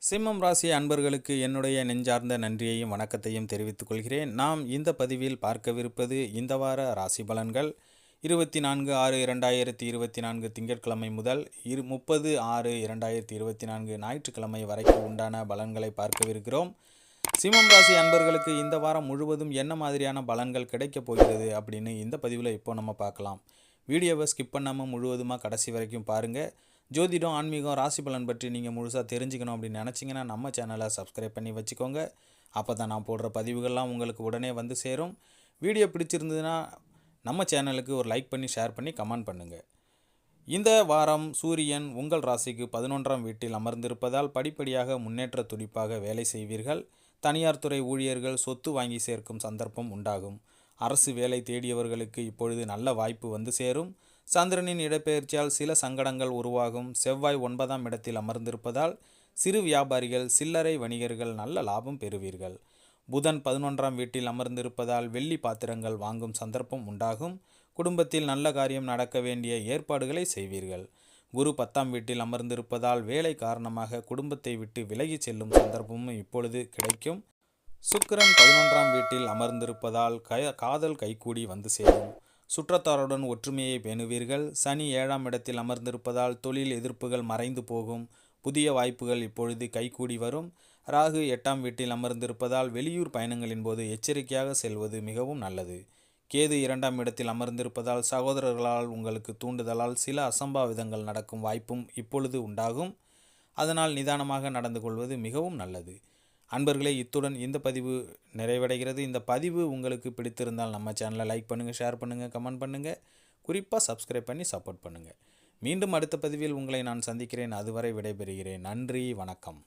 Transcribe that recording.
சிம்மம் ராசி அன்பர்களுக்கு என்னுடைய நெஞ்சார்ந்த நன்றியையும் வணக்கத்தையும் தெரிவித்துக் கொள்கிறேன். நாம் இந்த பதிவில் பார்க்கவிருப்பது இந்த வார ராசி பலன்கள் 24/6/2024 திங்கட்கிழமை முதல் 30/6/2024 ஞாயிற்றுக்கிழமை வரைக்கும் உண்டான பலன்களை பார்க்கவிருக்கிறோம். சிம்மம் ராசி அன்பர்களுக்கு இந்த வாரம் முழுவதும் என்ன மாதிரியான பலன்கள் கிடைக்கப் போகிறது அப்படின்னு இந்த பதிவில் இப்போ நம்ம பார்க்கலாம். வீடியோவை ஸ்கிப் பண்ணாமல் முழுவதுமாக கடைசி வரைக்கும் பாருங்கள். ஜோதிடம், ஆன்மீகம், ராசி பலன் பற்றி நீங்கள் முழுசாக தெரிஞ்சுக்கணும் அப்படின்னு நினச்சிங்கன்னா நம்ம சேனலை சப்ஸ்கிரைப் பண்ணி வச்சுக்கோங்க. அப்போ தான் நான் போடுற பதிவுகள்லாம் உங்களுக்கு உடனே வந்து சேரும். வீடியோ பிடிச்சிருந்ததுன்னா நம்ம சேனலுக்கு ஒரு லைக் பண்ணி ஷேர் பண்ணி கமெண்ட் பண்ணுங்கள். இந்த வாரம் சூரியன் உங்கள் ராசிக்கு 11ஆம் வீட்டில் அமர்ந்திருப்பதால் படிப்படியாக முன்னேற்ற துடிப்பாக வேலை செய்வீர்கள். தனியார் துறை ஊழியர்கள் சொத்து வாங்கி சேர்க்கும் சந்தர்ப்பம் உண்டாகும். அரசு வேலை தேடியவர்களுக்கு இப்பொழுது நல்ல வாய்ப்பு வந்து சேரும். சந்திரனின் இடப்பெயர்ச்சியால் சில சங்கடங்கள் உருவாகும். செவ்வாய் 9ஆம் இடத்தில் அமர்ந்திருப்பதால் சிறு வியாபாரிகள், சில்லறை வணிகர்கள் நல்ல லாபம் பெறுவீர்கள். புதன் 11ஆம் வீட்டில் அமர்ந்திருப்பதால் வெள்ளி பாத்திரங்கள் வாங்கும் சந்தர்ப்பம் உண்டாகும். குடும்பத்தில் நல்ல காரியம் நடக்க வேண்டிய ஏற்பாடுகளை செய்வீர்கள். குரு 10ஆம் வீட்டில் அமர்ந்திருப்பதால் வேலை காரணமாக குடும்பத்தை விட்டு விலகி செல்லும் சந்தர்ப்பமும் இப்பொழுது கிடைக்கும். சுக்கிரன் 11ஆம் வீட்டில் அமர்ந்திருப்பதால் காதல் கைகூடி வந்து சேரும். சுற்றத்தாருடன் ஒற்றுமையை பேணுவீர்கள். சனி 7ஆம் இடத்தில் அமர்ந்திருப்பதால் தொழில் எதிர்ப்புகள் மறைந்து போகும். புதிய வாய்ப்புகள் இப்பொழுது கைகூடி வரும். ராகு 8ஆம் வீட்டில் அமர்ந்திருப்பதால் வெளியூர் பயணங்களின் போது எச்சரிக்கையாக செல்வது மிகவும் நல்லது. கேது 2ஆம் இடத்தில் அமர்ந்திருப்பதால் சகோதரர்களால் உங்களுக்கு தூண்டுதலால் சில அசம்பாவிதங்கள் நடக்கும் வாய்ப்பும் இப்பொழுது உண்டாகும். அதனால் நிதானமாக நடந்து கொள்வது மிகவும் நல்லது. அன்பர்களே, இத்துடன் இந்த பதிவு நிறைவடைகிறது. இந்த பதிவு உங்களுக்கு பிடித்திருந்தால் நம்ம சேனலை லைக் பண்ணுங்கள், ஷேர் பண்ணுங்கள், கமெண்ட் பண்ணுங்கள். குறிப்பாக சப்ஸ்கிரைப் பண்ணி சப்போர்ட் பண்ணுங்கள். மீண்டும் அடுத்த பதிவில் உங்களை நான் சந்திக்கிறேன். அதுவரை விடைபெறுகிறேன். நன்றி, வணக்கம்.